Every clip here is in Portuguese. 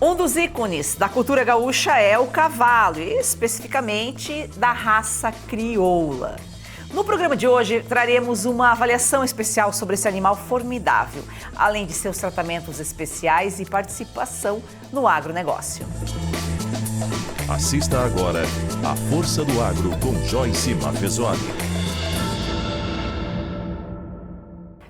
Um dos ícones da cultura gaúcha é o cavalo, e especificamente da raça crioula. No programa de hoje, traremos uma avaliação especial sobre esse animal formidável, além de seus tratamentos especiais e participação no agronegócio. Assista agora A Força do Agro com Joyce Maffezoni.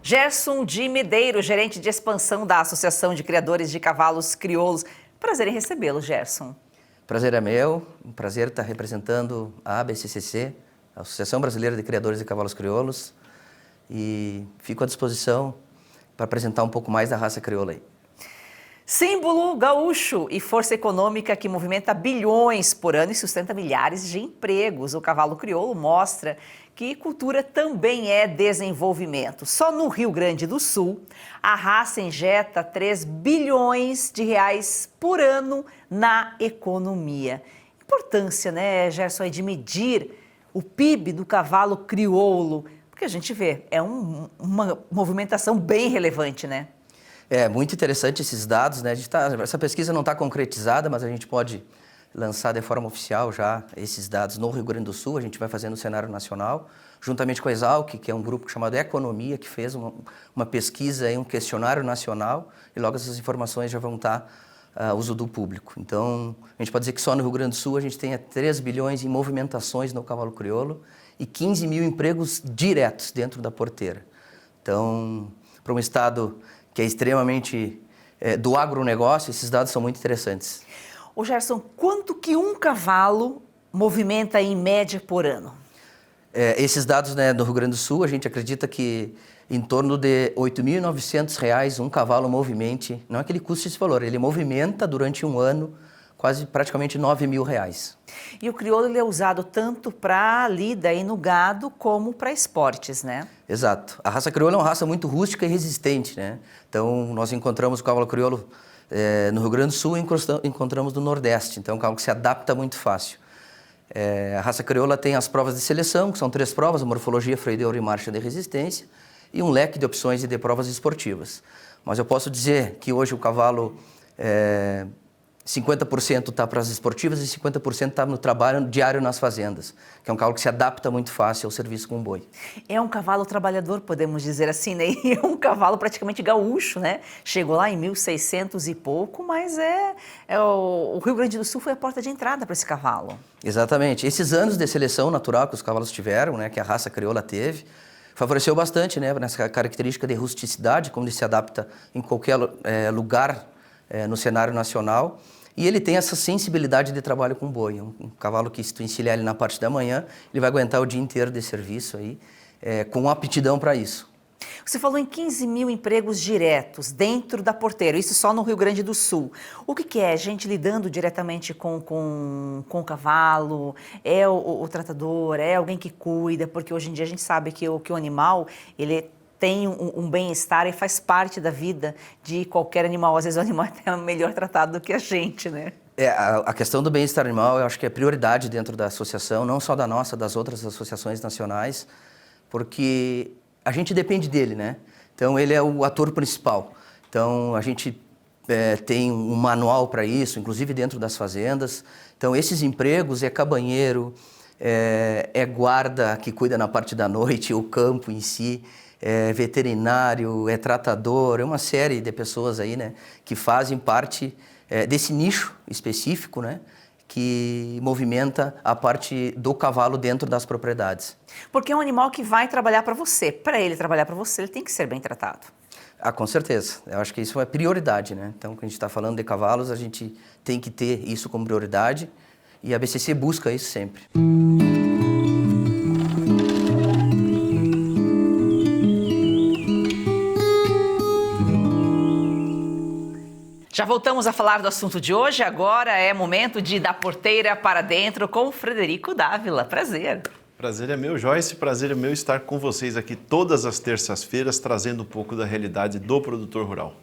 Gerson de Medeiros, gerente de expansão da Associação de Criadores de Cavalos Crioulos. Prazer em recebê-lo, Gerson. Prazer é meu, um prazer estar representando a ABCCC, a Associação Brasileira de Criadores de Cavalos Crioulos, e fico à disposição para apresentar um pouco mais da raça crioula aí. Símbolo gaúcho e força econômica que movimenta bilhões por ano e sustenta milhares de empregos. O cavalo crioulo mostra que cultura também é desenvolvimento. Só no Rio Grande do Sul, a raça injeta 3 bilhões de reais por ano na economia. Importância, né, Gerson, de medir o PIB do cavalo crioulo, porque a gente vê, é uma movimentação bem relevante, né? É muito interessante esses dados, né? Essa pesquisa não está concretizada, mas a gente pode lançar de forma oficial já esses dados no Rio Grande do Sul. A gente vai fazer no cenário nacional, juntamente com a Exalc, que é um grupo chamado Economia, que fez uma pesquisa e um questionário nacional, e logo essas informações já vão estar a uso do público. Então, a gente pode dizer que só no Rio Grande do Sul a gente tem 3 bilhões em movimentações no cavalo crioulo e 15 mil empregos diretos dentro da porteira. Então, para um estado que é extremamente do agronegócio, esses dados são muito interessantes. Ô Gerson, quanto que um cavalo movimenta em média por ano? Esses dados, né, do Rio Grande do Sul, a gente acredita que em torno de R$ 8.900 um cavalo movimente, não é que ele custe esse valor, ele movimenta durante um ano praticamente R$ 9.000. E o crioulo ele é usado tanto para lida aí no gado como para esportes, né? Exato. A raça crioula é uma raça muito rústica e resistente, né? Então, nós encontramos o cavalo crioulo no Rio Grande do Sul e encontramos no Nordeste. Então, é um cavalo que se adapta muito fácil. A raça crioula tem as provas de seleção, que são 3 provas, a morfologia, freio e marcha de resistência, e um leque de opções de provas esportivas. Mas eu posso dizer que hoje o cavalo 50% está para as esportivas e 50% está no trabalho diário nas fazendas, que é um cavalo que se adapta muito fácil ao serviço com o boi. É um cavalo trabalhador, podemos dizer assim, né? E é um cavalo praticamente gaúcho, né? Chegou lá em 1600 e pouco, mas o Rio Grande do Sul foi a porta de entrada para esse cavalo. Exatamente. Esses anos de seleção natural que os cavalos tiveram, né, que a raça crioula teve, favoreceu bastante, né, nessa característica de rusticidade, como ele se adapta em qualquer lugar no cenário nacional. E ele tem essa sensibilidade de trabalho com boi. Um cavalo que, se tu encilhar ele na parte da manhã, ele vai aguentar o dia inteiro de serviço aí, com aptidão para isso. Você falou em 15 mil empregos diretos dentro da porteira, isso só no Rio Grande do Sul. O que é? Gente lidando diretamente com o cavalo? É o tratador? É alguém que cuida? Porque hoje em dia a gente sabe que o animal, ele tem um bem-estar e faz parte da vida de qualquer animal. Às vezes o animal é melhor tratado do que a gente, né? A questão do bem-estar animal, eu acho que é prioridade dentro da associação, não só da nossa, das outras associações nacionais, porque a gente depende dele, né? Então, ele é o ator principal. Então, a gente tem um manual para isso, inclusive dentro das fazendas. Então, esses empregos é cabanheiro, é guarda que cuida na parte da noite, o campo em si, é veterinário, é tratador, é uma série de pessoas aí, né, que fazem parte desse nicho específico, né, que movimenta a parte do cavalo dentro das propriedades. Porque é um animal que vai trabalhar para você. Para ele trabalhar para você, ele tem que ser bem tratado. Ah, com certeza. Eu acho que isso é prioridade, né? Então, quando a gente está falando de cavalos, a gente tem que ter isso como prioridade e a BCC busca isso sempre. Já voltamos a falar do assunto de hoje, agora é momento de dar porteira para dentro com o Frederico Dávila. Prazer. Prazer é meu, Joyce, prazer é meu estar com vocês aqui todas as terças-feiras, trazendo um pouco da realidade do produtor rural.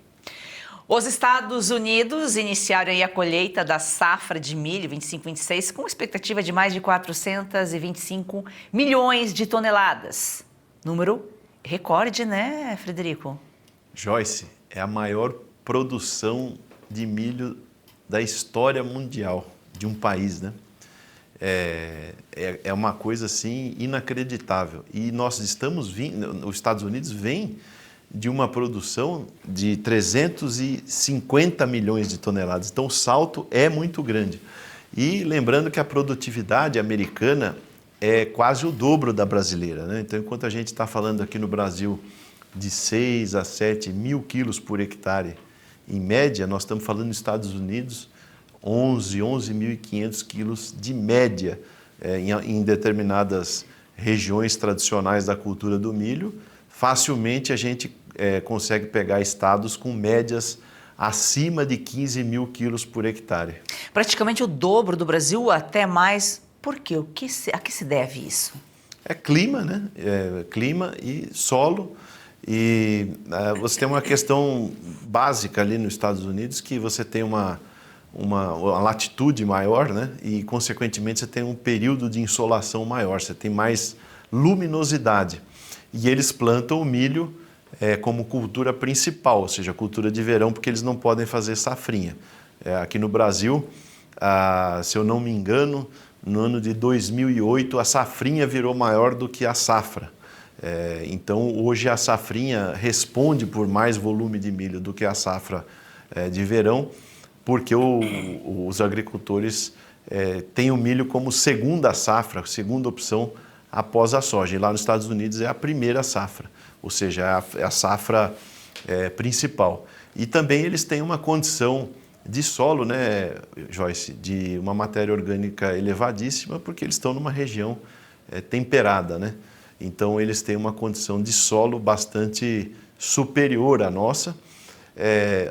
Os Estados Unidos iniciaram aí a colheita da safra de milho 25-26 com expectativa de mais de 425 milhões de toneladas. Número recorde, né, Frederico? Joyce, é a maior produção de milho da história mundial de um país, né? É uma coisa assim inacreditável. E nós estamos vindo, os Estados Unidos vem de uma produção de 350 milhões de toneladas. Então o salto é muito grande. E lembrando que a produtividade americana é quase o dobro da brasileira, né? Então enquanto a gente está falando aqui no Brasil de 6 a 7 mil quilos por hectare, em média, nós estamos falando nos Estados Unidos 11.500 quilos de média em determinadas regiões tradicionais da cultura do milho. Facilmente a gente consegue pegar estados com médias acima de 15 mil quilos por hectare. Praticamente o dobro do Brasil, até mais. Por quê? A que se deve isso? É clima, né? Clima e solo. E você tem uma questão básica ali nos Estados Unidos, que você tem uma latitude maior, né? E, consequentemente, você tem um período de insolação maior, você tem mais luminosidade. E eles plantam o milho como cultura principal, ou seja, cultura de verão, porque eles não podem fazer safrinha. Aqui no Brasil, se eu não me engano, no ano de 2008, a safrinha virou maior do que a safra. Então, hoje a safrinha responde por mais volume de milho do que a safra de verão, porque os agricultores têm o milho como segunda safra, segunda opção após a soja. E lá nos Estados Unidos é a primeira safra, ou seja, é a safra principal. E também eles têm uma condição de solo, né, Joyce, de uma matéria orgânica elevadíssima, porque eles estão numa região temperada, né? Então eles têm uma condição de solo bastante superior à nossa.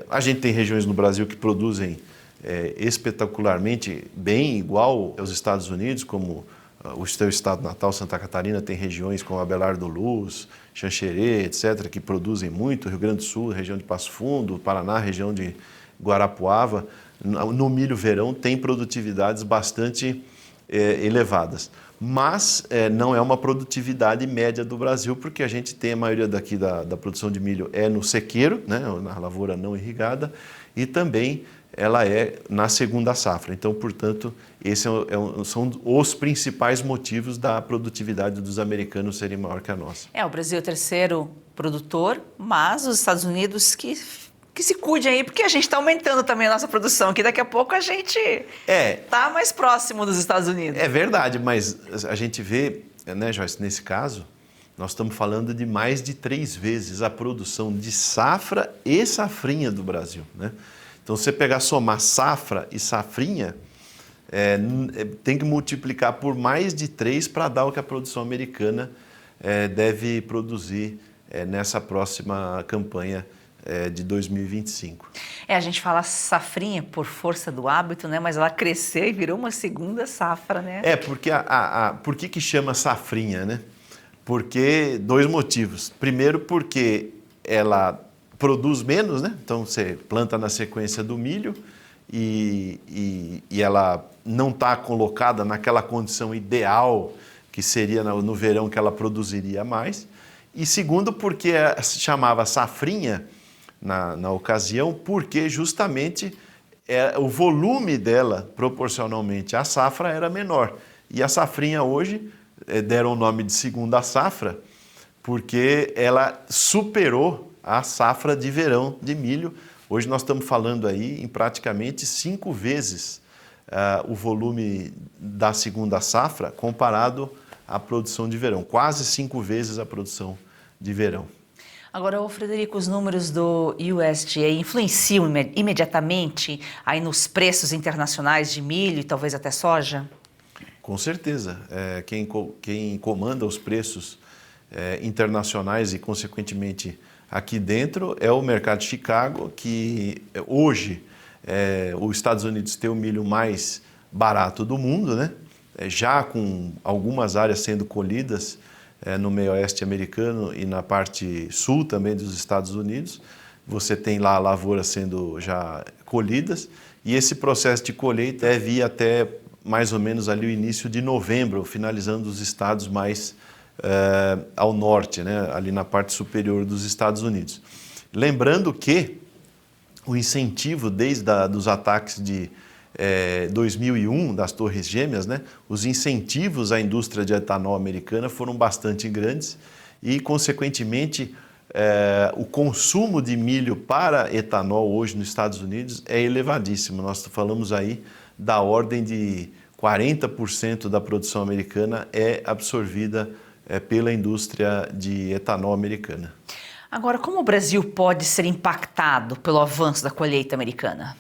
A gente tem regiões no Brasil que produzem espetacularmente bem, igual aos Estados Unidos, como o seu estado natal, Santa Catarina, tem regiões como Abelardo Luz, Xanxerê, etc., que produzem muito, Rio Grande do Sul, região de Passo Fundo, Paraná, região de Guarapuava. No milho verão tem produtividades bastante elevadas. Mas não é uma produtividade média do Brasil, porque a gente tem a maioria daqui da produção de milho no sequeiro, né, na lavoura não irrigada, e também ela é na segunda safra. Então, portanto, esses são os principais motivos da produtividade dos americanos serem maior que a nossa. O Brasil é o terceiro produtor, mas os Estados Unidos que se cuide aí, porque a gente está aumentando também a nossa produção, que daqui a pouco a gente está mais próximo dos Estados Unidos. É verdade, mas a gente vê, né, Joyce, nesse caso, nós estamos falando de mais de 3 vezes a produção de safra e safrinha do Brasil, né? Então, se você pegar, somar safra e safrinha, tem que multiplicar por mais de 3 para dar o que a produção americana deve produzir nessa próxima campanha de 2025. A gente fala safrinha por força do hábito, né? Mas ela cresceu e virou uma segunda safra, né? Porque por que chama safrinha, né? Porque 2 motivos. Primeiro, porque ela produz menos, né? Então você planta na sequência do milho e ela não está colocada naquela condição ideal que seria no verão, que ela produziria mais. E segundo, porque se chamava safrinha na ocasião, porque justamente o volume dela, proporcionalmente à safra, era menor. E a safrinha hoje deram o nome de segunda safra, porque ela superou a safra de verão de milho. Hoje nós estamos falando aí em praticamente 5 vezes o volume da segunda safra comparado à produção de verão. Quase 5 vezes a produção de verão. Agora, Frederico, os números do USDA influenciam imediatamente aí nos preços internacionais de milho e talvez até soja? Com certeza. Quem comanda os preços internacionais e, consequentemente, aqui dentro é o mercado de Chicago, que hoje os Estados Unidos tem o milho mais barato do mundo, né? Já com algumas áreas sendo colhidas no meio oeste americano e na parte sul também dos Estados Unidos. Você tem lá lavouras sendo já colhidas e esse processo de colheita deve ir até mais ou menos ali o início de novembro, finalizando os estados mais ao norte, né, ali na parte superior dos Estados Unidos. Lembrando que o incentivo desde dos ataques de 2001, das Torres Gêmeas, né? Os incentivos à indústria de etanol americana foram bastante grandes e, consequentemente, o consumo de milho para etanol hoje nos Estados Unidos é elevadíssimo. Nós falamos aí da ordem de 40% da produção americana é absorvida pela indústria de etanol americana. Agora, como o Brasil pode ser impactado pelo avanço da colheita americana?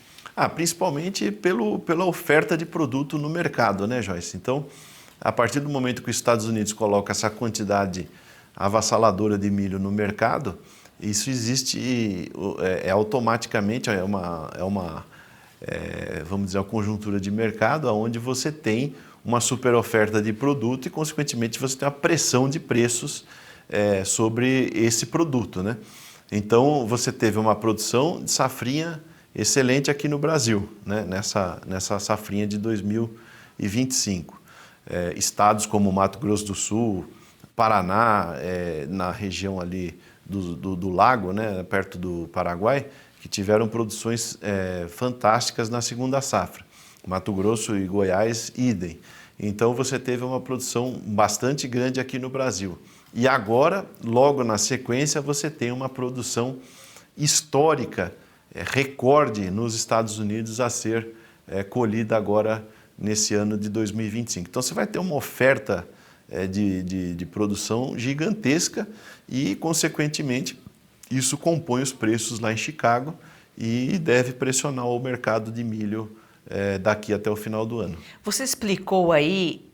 Principalmente pela oferta de produto no mercado, né, Joyce? Então, a partir do momento que os Estados Unidos colocam essa quantidade avassaladora de milho no mercado, isso existe automaticamente, vamos dizer, uma conjuntura de mercado onde você tem uma super oferta de produto e, consequentemente, você tem uma pressão de preços sobre esse produto, né? Então, você teve uma produção de safrinha excelente aqui no Brasil, né? Nessa safrinha de 2025. Estados como Mato Grosso do Sul, Paraná, na região ali do lago, né? Perto do Paraguai, que tiveram produções fantásticas na segunda safra. Mato Grosso e Goiás, idem. Então, você teve uma produção bastante grande aqui no Brasil. E agora, logo na sequência, você tem uma produção histórica, recorde nos Estados Unidos a ser colhida agora nesse ano de 2025. Então, você vai ter uma oferta de produção gigantesca e, consequentemente, isso compõe os preços lá em Chicago e deve pressionar o mercado de milho daqui até o final do ano. Você explicou aí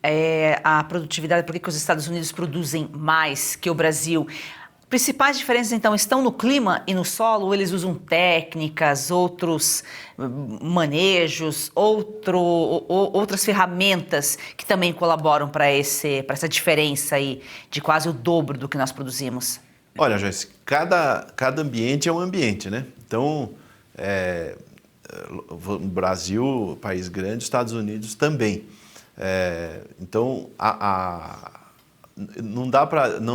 a produtividade, por que os Estados Unidos produzem mais que o Brasil. Principais diferenças, então, estão no clima e no solo, ou eles usam técnicas, outros manejos, outras ferramentas que também colaboram para essa diferença aí de quase o dobro do que nós produzimos? Olha, Joyce, cada ambiente é um ambiente, né? Então, o Brasil, país grande, Estados Unidos também. Então, não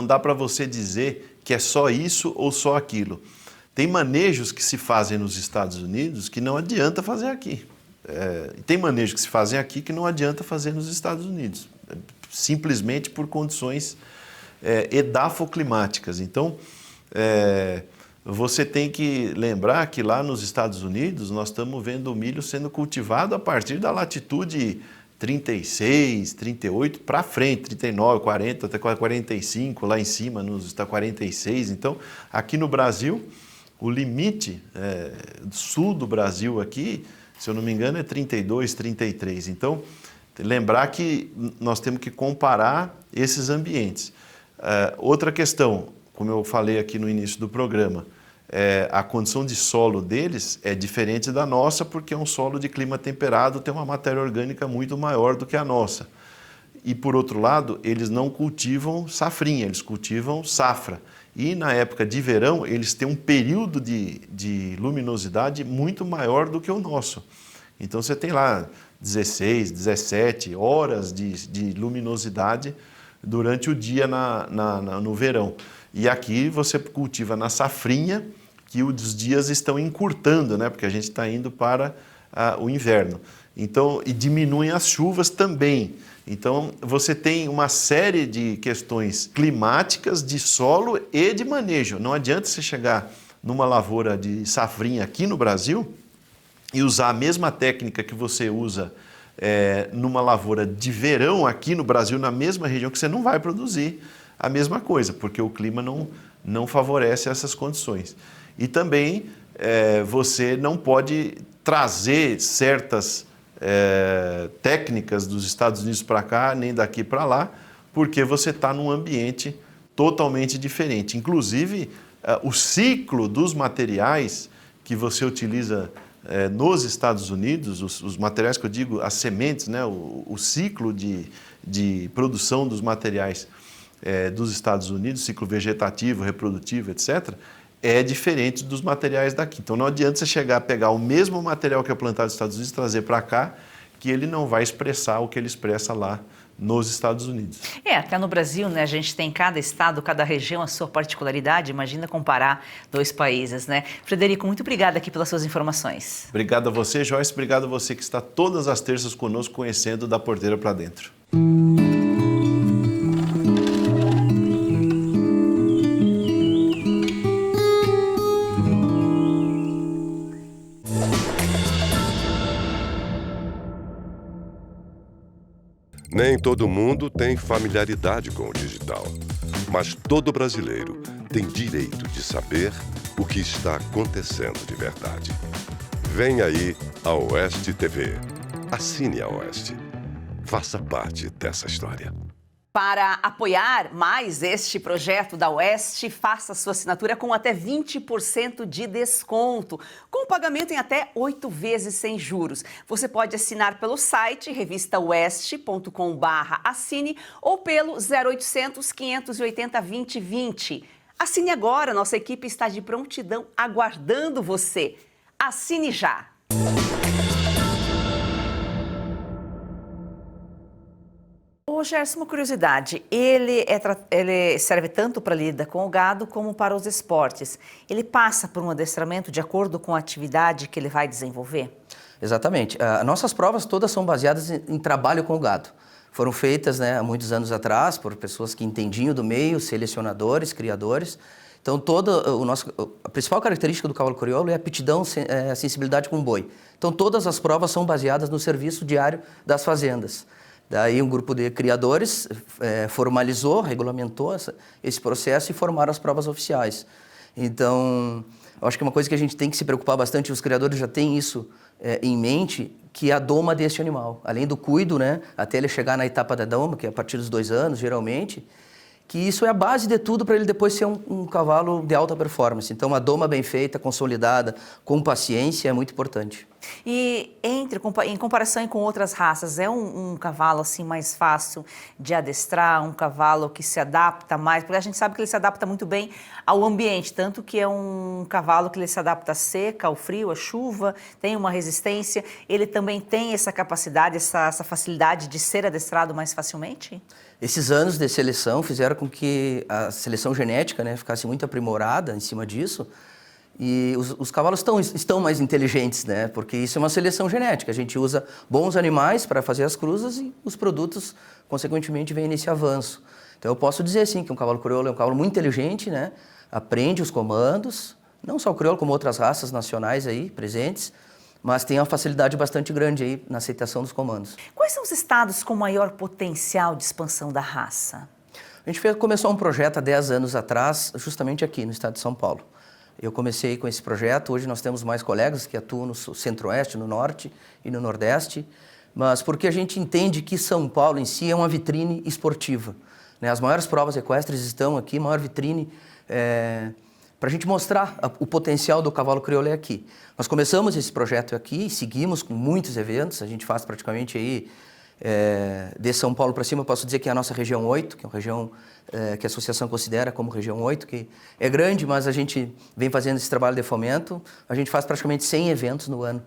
dá para você dizer que é só isso ou só aquilo. Tem manejos que se fazem nos Estados Unidos que não adianta fazer aqui. Tem manejos que se fazem aqui que não adianta fazer nos Estados Unidos, simplesmente por condições edafoclimáticas. Então, você tem que lembrar que lá nos Estados Unidos nós estamos vendo o milho sendo cultivado a partir da latitude 36, 38 para frente, 39, 40, até 45, lá em cima está 46. Então, aqui no Brasil, o limite sul do Brasil aqui, se eu não me engano, é 32, 33. Então, lembrar que nós temos que comparar esses ambientes. Outra questão, como eu falei aqui no início do programa, a condição de solo deles é diferente da nossa, porque é um solo de clima temperado, tem uma matéria orgânica muito maior do que a nossa. E, por outro lado, eles não cultivam safrinha, eles cultivam safra. E, na época de verão, eles têm um período de luminosidade muito maior do que o nosso. Então, você tem lá 16, 17 horas de luminosidade durante o dia no verão. E aqui você cultiva na safrinha, que os dias estão encurtando, né? Porque a gente está indo para o inverno. Então, e diminuem as chuvas também. Então, você tem uma série de questões climáticas, de solo e de manejo. Não adianta você chegar numa lavoura de safrinha aqui no Brasil e usar a mesma técnica que você usa numa lavoura de verão aqui no Brasil, na mesma região, que você não vai produzir a mesma coisa, porque o clima não favorece essas condições. E também você não pode trazer certas técnicas dos Estados Unidos para cá, nem daqui para lá, porque você está num ambiente totalmente diferente. Inclusive, o ciclo dos materiais que você utiliza nos Estados Unidos, os materiais que eu digo, as sementes, né, o ciclo de produção dos materiais dos Estados Unidos, ciclo vegetativo, reprodutivo, etc., é diferente dos materiais daqui. Então, não adianta você chegar a pegar o mesmo material que é plantado nos Estados Unidos e trazer para cá, que ele não vai expressar o que ele expressa lá nos Estados Unidos. Até no Brasil, né, a gente tem cada estado, cada região a sua particularidade, imagina comparar dois países, né? Frederico, muito obrigada aqui pelas suas informações. Obrigado a você, Joyce, obrigado a você que está todas as terças conosco conhecendo Da Porteira para Dentro. Nem todo mundo tem familiaridade com o digital, mas todo brasileiro tem direito de saber o que está acontecendo de verdade. Vem aí a Oeste TV. Assine a Oeste. Faça parte dessa história. Para apoiar mais este projeto da Oeste, faça sua assinatura com até 20% de desconto, com pagamento em até 8 vezes sem juros. Você pode assinar pelo site revistaoeste.com/assine ou pelo 0800 580 2020. Assine agora, nossa equipe está de prontidão aguardando você. Assine já! Ô, Gerson, uma curiosidade, ele serve tanto para lida com o gado como para os esportes. Ele passa por um adestramento de acordo com a atividade que ele vai desenvolver? Exatamente. Nossas provas todas são baseadas em trabalho com o gado. Foram feitas, né, há muitos anos atrás por pessoas que entendiam do meio, selecionadores, criadores. Então, a principal característica do cavalo crioulo é a aptidão, a sensibilidade com o boi. Então, todas as provas são baseadas no serviço diário das fazendas. Daí um grupo de criadores formalizou, regulamentou esse processo e formaram as provas oficiais. Então, eu acho que uma coisa que a gente tem que se preocupar bastante, os criadores já têm isso em mente, que é a doma deste animal. Além do cuido, né, até ele chegar na etapa da doma, que é a partir dos 2 anos, geralmente, que isso é a base de tudo para ele depois ser um cavalo de alta performance. Então, uma doma bem feita, consolidada, com paciência, é muito importante. E em comparação com outras raças, é um cavalo assim mais fácil de adestrar, um cavalo que se adapta mais, porque a gente sabe que ele se adapta muito bem ao ambiente, tanto que é um cavalo que ele se adapta à seca, ao frio, à chuva, tem uma resistência, ele também tem essa capacidade, essa facilidade de ser adestrado mais facilmente? Esses anos de seleção fizeram com que a seleção genética, né, ficasse muito aprimorada em cima disso. E os cavalos estão mais inteligentes, né? Porque isso é uma seleção genética. A gente usa bons animais para fazer as cruzas e os produtos, consequentemente, vêm nesse avanço. Então, eu posso dizer, sim, que um cavalo crioulo é um cavalo muito inteligente, né? Aprende os comandos, não só o crioulo, como outras raças nacionais aí presentes, mas tem uma facilidade bastante grande aí na aceitação dos comandos. Quais são os estados com maior potencial de expansão da raça? A gente começou um projeto há 10 anos atrás, justamente aqui no estado de São Paulo. Eu comecei com esse projeto, hoje nós temos mais colegas que atuam no centro-oeste, no norte e no nordeste, mas porque a gente entende que São Paulo em si é uma vitrine esportiva, né? As maiores provas equestres estão aqui, maior vitrine para a gente mostrar o potencial do cavalo crioulo é aqui. Nós começamos esse projeto aqui, seguimos com muitos eventos, a gente faz praticamente aí de São Paulo para cima, eu posso dizer que é a nossa região 8, que é uma região que a associação considera como região 8, que é grande, mas a gente vem fazendo esse trabalho de fomento, a gente faz praticamente 100 eventos no ano.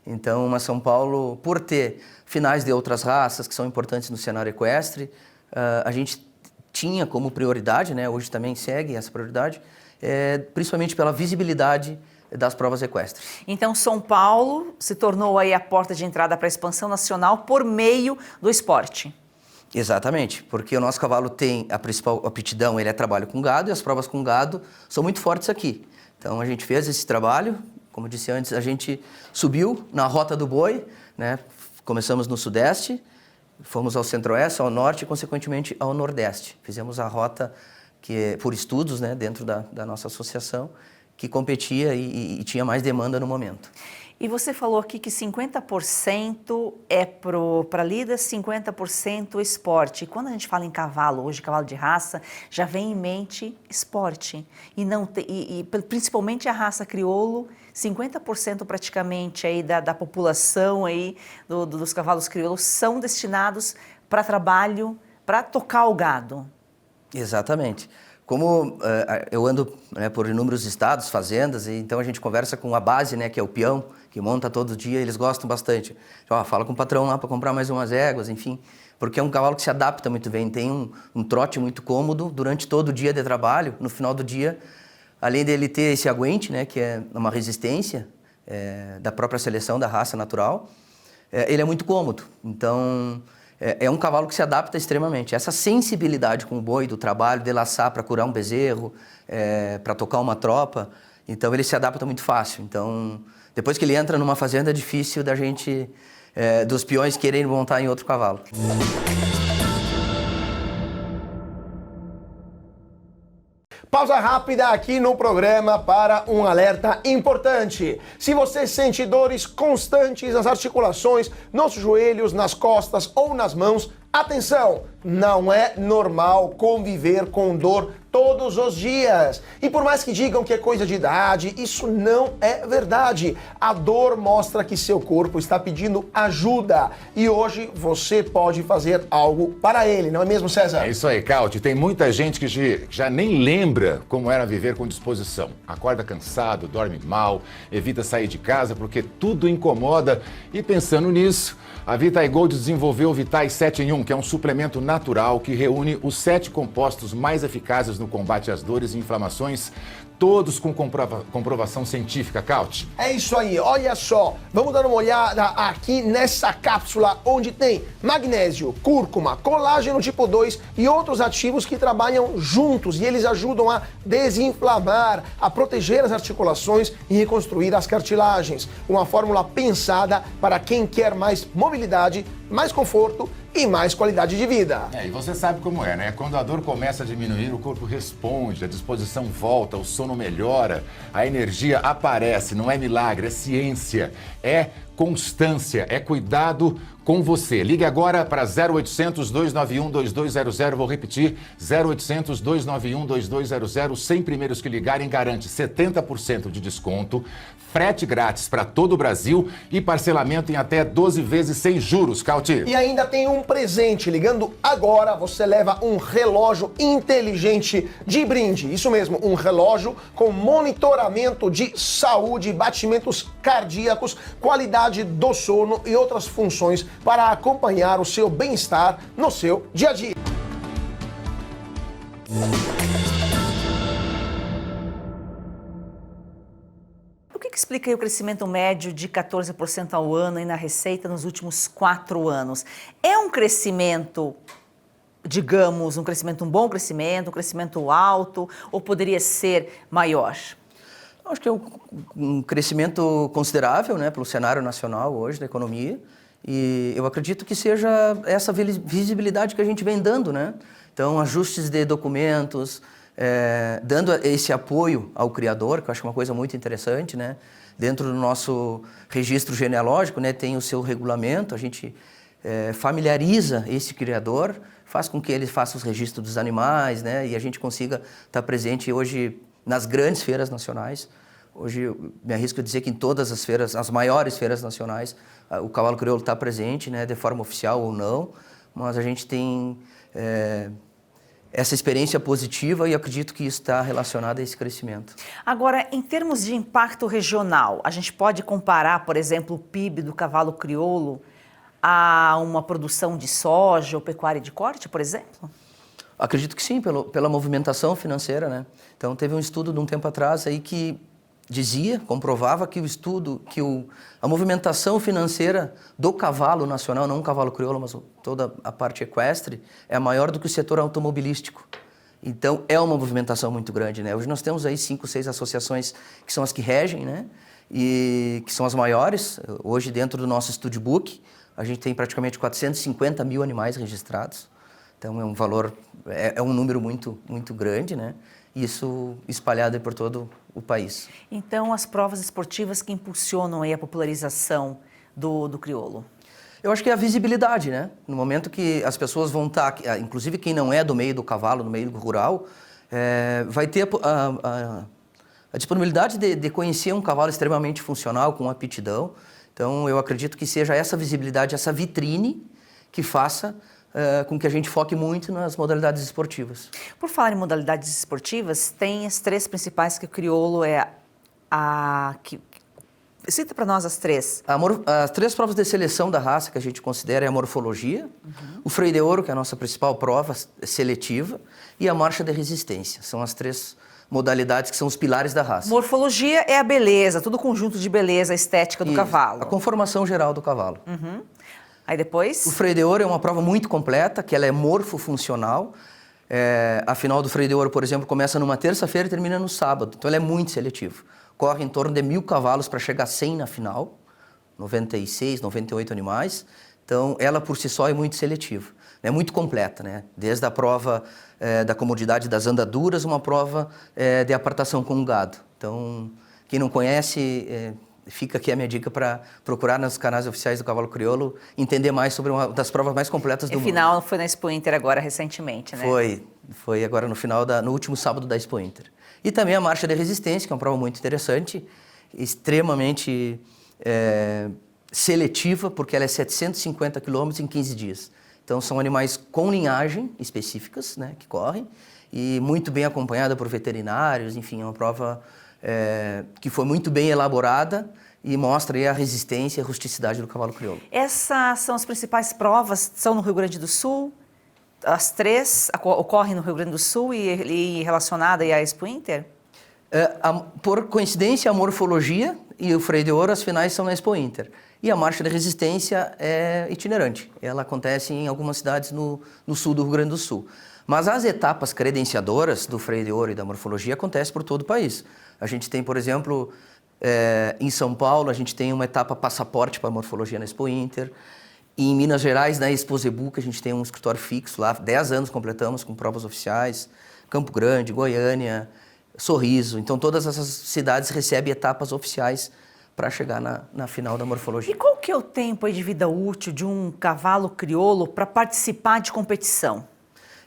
Então, mas São Paulo, por ter finais de outras raças que são importantes no cenário equestre, a gente tinha como prioridade, né, hoje também segue essa prioridade, principalmente pela visibilidade das provas equestres. Então, São Paulo se tornou aí a porta de entrada para a expansão nacional por meio do esporte. Exatamente, porque o nosso cavalo tem a principal aptidão, ele é trabalho com gado, e as provas com gado são muito fortes aqui. Então, a gente fez esse trabalho, como eu disse antes, a gente subiu na Rota do Boi, né? Começamos no Sudeste, fomos ao Centro-Oeste, ao Norte e, consequentemente, ao Nordeste. Fizemos a rota por estudos, né, dentro da nossa associação, que competia e tinha mais demanda no momento. E você falou aqui que 50% é para lida, 50% esporte. E quando a gente fala em cavalo, hoje cavalo de raça, já vem em mente esporte. E principalmente a raça crioulo, 50% praticamente aí da população aí dos cavalos crioulos são destinados para trabalho, para tocar o gado. Exatamente. Como eu ando, né, por inúmeros estados, fazendas, e então a gente conversa com a base, né, que é o peão, que monta todo dia, eles gostam bastante. Fala com o patrão lá para comprar mais umas éguas, enfim, porque é um cavalo que se adapta muito bem, tem um trote muito cômodo durante todo o dia de trabalho. No final do dia, além dele ter esse aguente, né, que é uma resistência da própria seleção da raça natural, ele é muito cômodo. Então, é um cavalo que se adapta extremamente. Essa sensibilidade com o boi do trabalho, de laçar para curar um bezerro, para tocar uma tropa, então ele se adapta muito fácil. Então, depois que ele entra numa fazenda, é difícil da gente, dos peões quererem montar em outro cavalo. Pausa rápida aqui no programa para um alerta importante. Se você sente dores constantes nas articulações, nos joelhos, nas costas ou nas mãos, atenção! Não é normal conviver com dor todos os dias. E por mais que digam que é coisa de idade, isso não é verdade. A dor mostra que seu corpo está pedindo ajuda. E hoje você pode fazer algo para ele, não é mesmo, César? É isso aí, Cauti. Tem muita gente que já nem lembra como era viver com disposição. Acorda cansado, dorme mal, evita sair de casa porque tudo incomoda. E pensando nisso, a Vitae Gold desenvolveu o Vitae 7 em 1, que é um suplemento natural que reúne os 7 compostos mais eficazes no combate às dores e inflamações, todos com comprovação científica, Cauti. É isso aí, olha só, vamos dar uma olhada aqui nessa cápsula onde tem magnésio, cúrcuma, colágeno tipo 2 e outros ativos que trabalham juntos e eles ajudam a desinflamar, a proteger as articulações e reconstruir as cartilagens. Uma fórmula pensada para quem quer mais mobilidade, mais conforto e mais qualidade de vida. E você sabe como é, né? Quando a dor começa a diminuir, o corpo responde, a disposição volta, o sono melhora, a energia aparece. Não é milagre, é ciência, é constância, é cuidado com você. Ligue agora para 0800 291 2200, vou repetir, 0800 291 2200, 100 primeiros que ligarem garante 70% de desconto, frete grátis para todo o Brasil e parcelamento em até 12 vezes sem juros, Cauti. E ainda tem um presente, ligando agora você leva um relógio inteligente de brinde, isso mesmo, um relógio com monitoramento de saúde, batimentos cardíacos, qualidade do sono e outras funções para acompanhar o seu bem-estar no seu dia a dia. O que explica aí o crescimento médio de 14% ao ano e na receita nos últimos 4 anos? É um crescimento, digamos, um bom crescimento, um crescimento alto, ou poderia ser maior? Acho que é um crescimento considerável, né, pelo cenário nacional hoje da economia. E eu acredito que seja essa visibilidade que a gente vem dando, né? Então, ajustes de documentos, dando esse apoio ao criador, que eu acho que é uma coisa muito interessante, né? Dentro do nosso registro genealógico, né, tem o seu regulamento, a gente familiariza esse criador, faz com que ele faça os registros dos animais, né? E a gente consiga estar presente hoje nas grandes feiras nacionais. Hoje, eu me arrisco a dizer que em todas as feiras, as maiores feiras nacionais, o cavalo crioulo está presente, né, de forma oficial ou não, mas a gente tem essa experiência positiva e acredito que isso está relacionado a esse crescimento. Agora, em termos de impacto regional, a gente pode comparar, por exemplo, o PIB do cavalo crioulo a uma produção de soja ou pecuária de corte, por exemplo? Acredito que sim, pela movimentação financeira, né? Então, teve um estudo de um tempo atrás aí que comprovava que a movimentação financeira do cavalo nacional, não o cavalo crioulo, mas toda a parte equestre, é maior do que o setor automobilístico. Então, é uma movimentação muito grande, né? Hoje nós temos aí 5, 6 associações que são as que regem, né? E que são as maiores. Hoje, dentro do nosso Studbook, a gente tem praticamente 450 mil animais registrados. Então, é um valor, é um número muito, muito grande, né? Isso espalhado por todo o país. Então, as provas esportivas que impulsionam aí a popularização do crioulo? Eu acho que é a visibilidade, né? No momento que as pessoas vão estar, inclusive quem não é do meio do cavalo, do meio rural, vai ter a disponibilidade de conhecer um cavalo extremamente funcional, com aptidão. Então, eu acredito que seja essa visibilidade, essa vitrine que faça com que a gente foque muito nas modalidades esportivas. Por falar em modalidades esportivas, tem as 3 principais que o crioulo é cita para nós as 3. As 3 provas de seleção da raça que a gente considera é a morfologia, o freio de ouro, que é a nossa principal prova seletiva, e a marcha de resistência. São as 3 modalidades que são os pilares da raça. Morfologia é a beleza, todo o conjunto de beleza, a estética do E cavalo. a conformação geral do cavalo. Aí depois... O freio de ouro é uma prova muito completa, que ela é morfofuncional. A final do freio de ouro, por exemplo, começa numa terça-feira e termina no sábado. Então, ela é muito seletiva. Corre em torno de 1.000 cavalos para chegar a 100 na final. 96, 98 animais. Então, ela por si só é muito seletiva. É muito completa, né? Desde a prova da comodidade das andaduras, uma prova de apartação com o gado. Então, quem não conhece... Fica aqui a minha dica para procurar nos canais oficiais do Cavalo Crioulo, entender mais sobre uma das provas mais completas do mundo. Afinal, foi na Expo Inter agora recentemente, né? Foi agora no último sábado da Expo Inter. E também a marcha de resistência, que é uma prova muito interessante, extremamente seletiva, porque ela é 750 quilômetros em 15 dias. Então, são animais com linhagem específicas, né, que correm, e muito bem acompanhada por veterinários, enfim, é uma prova... que foi muito bem elaborada e mostra aí a resistência e a rusticidade do cavalo crioulo. Essas são as principais provas, são no Rio Grande do Sul? As 3 ocorrem no Rio Grande do Sul e relacionada aí à Expo Inter? Por coincidência, a morfologia e o freio de ouro, as finais são na Expo Inter. E a marcha de resistência é itinerante. Ela acontece em algumas cidades no sul do Rio Grande do Sul. Mas as etapas credenciadoras do freio de ouro e da morfologia acontecem por todo o país. A gente tem, por exemplo, em São Paulo, a gente tem uma etapa passaporte para morfologia na Expo Inter. E em Minas Gerais, na Expo Zebu, que a gente tem um escritório fixo lá, 10 anos completamos com provas oficiais. Campo Grande, Goiânia, Sorriso. Então, todas essas cidades recebem etapas oficiais para chegar na final da morfologia. E qual que é o tempo aí de vida útil de um cavalo crioulo para participar de competição?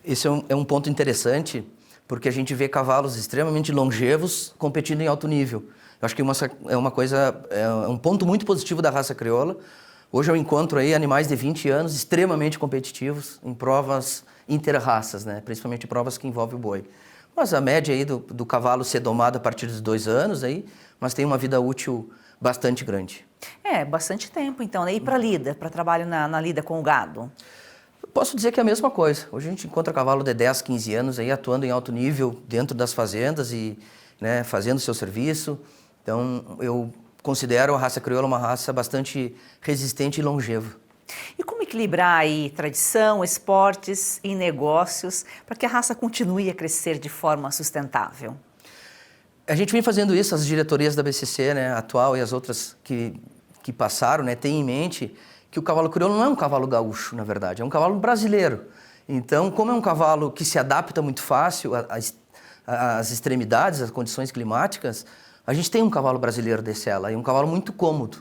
Esse é um ponto interessante, porque a gente vê cavalos extremamente longevos competindo em alto nível. Eu acho que é um ponto muito positivo da raça crioula. Hoje eu encontro aí animais de 20 anos extremamente competitivos em provas inter-raças, né? Principalmente provas que envolvem o boi. Mas a média aí do cavalo ser domado a partir dos 2 anos, aí, mas tem uma vida útil bastante grande. Bastante tempo então, né? E para lida, para trabalho na lida com o gado? Posso dizer que é a mesma coisa. Hoje a gente encontra cavalo de 10, 15 anos aí atuando em alto nível dentro das fazendas e, né, fazendo o seu serviço. Então, eu considero a raça crioula uma raça bastante resistente e longeva. E como equilibrar aí tradição, esportes e negócios para que a raça continue a crescer de forma sustentável? A gente vem fazendo isso, as diretorias da BCC, né, atual e as outras que passaram, né, têm em mente que o cavalo crioulo não é um cavalo gaúcho, na verdade, é um cavalo brasileiro. Então, como é um cavalo que se adapta muito fácil às extremidades, às condições climáticas, a gente tem um cavalo brasileiro de sela e um cavalo muito cômodo.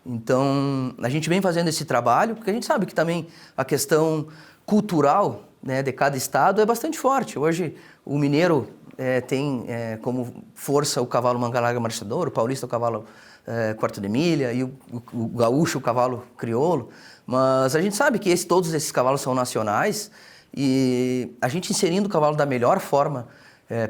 Então, a gente vem fazendo esse trabalho, porque a gente sabe que também a questão cultural, né, de cada estado é bastante forte. Hoje, o mineiro tem como força o cavalo manga larga marchador, o paulista o cavalo quarto de milha e o gaúcho o cavalo crioulo. Mas a gente sabe que todos esses cavalos são nacionais e a gente inserindo o cavalo da melhor forma,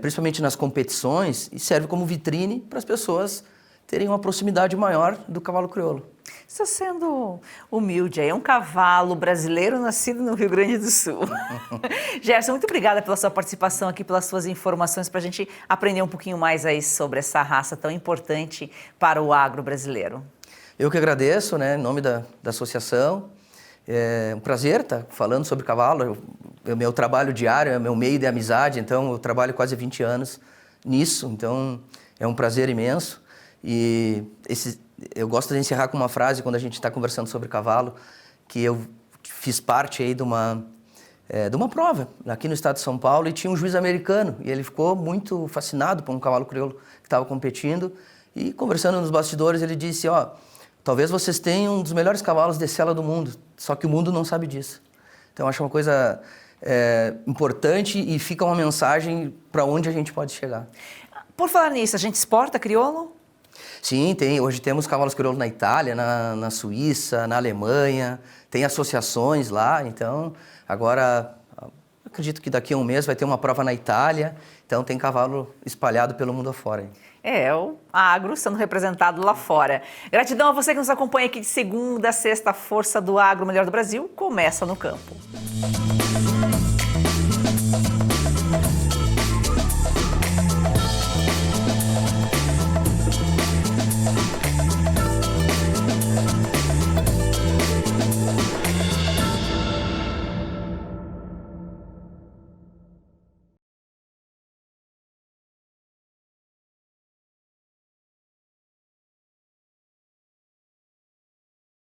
principalmente nas competições, e serve como vitrine para as pessoas terem uma proximidade maior do cavalo crioulo. Está sendo humilde aí, é um cavalo brasileiro nascido no Rio Grande do Sul. Gerson, muito obrigada pela sua participação aqui, pelas suas informações, para a gente aprender um pouquinho mais aí sobre essa raça tão importante para o agro brasileiro. Eu que agradeço, né, em nome da associação. É um prazer estar falando sobre cavalo. É o meu trabalho diário, é o meu meio de amizade, então eu trabalho quase 20 anos nisso, então é um prazer imenso. E eu gosto de encerrar com uma frase quando a gente está conversando sobre cavalo, que eu fiz parte aí de uma prova aqui no estado de São Paulo e tinha um juiz americano e ele ficou muito fascinado por um cavalo crioulo que estava competindo e conversando nos bastidores ele disse, talvez vocês tenham um dos melhores cavalos de sela do mundo, só que o mundo não sabe disso. Então eu acho uma coisa importante e fica uma mensagem para onde a gente pode chegar. Por falar nisso, a gente exporta crioulo? Sim, tem. Hoje temos cavalos crioulos na Itália, na Suíça, na Alemanha, tem associações lá, então agora acredito que daqui a um mês vai ter uma prova na Itália, então tem cavalo espalhado pelo mundo afora. É, o agro sendo representado lá fora. Gratidão a você que nos acompanha aqui de segunda a sexta. Força do Agro, melhor do Brasil, começa no campo.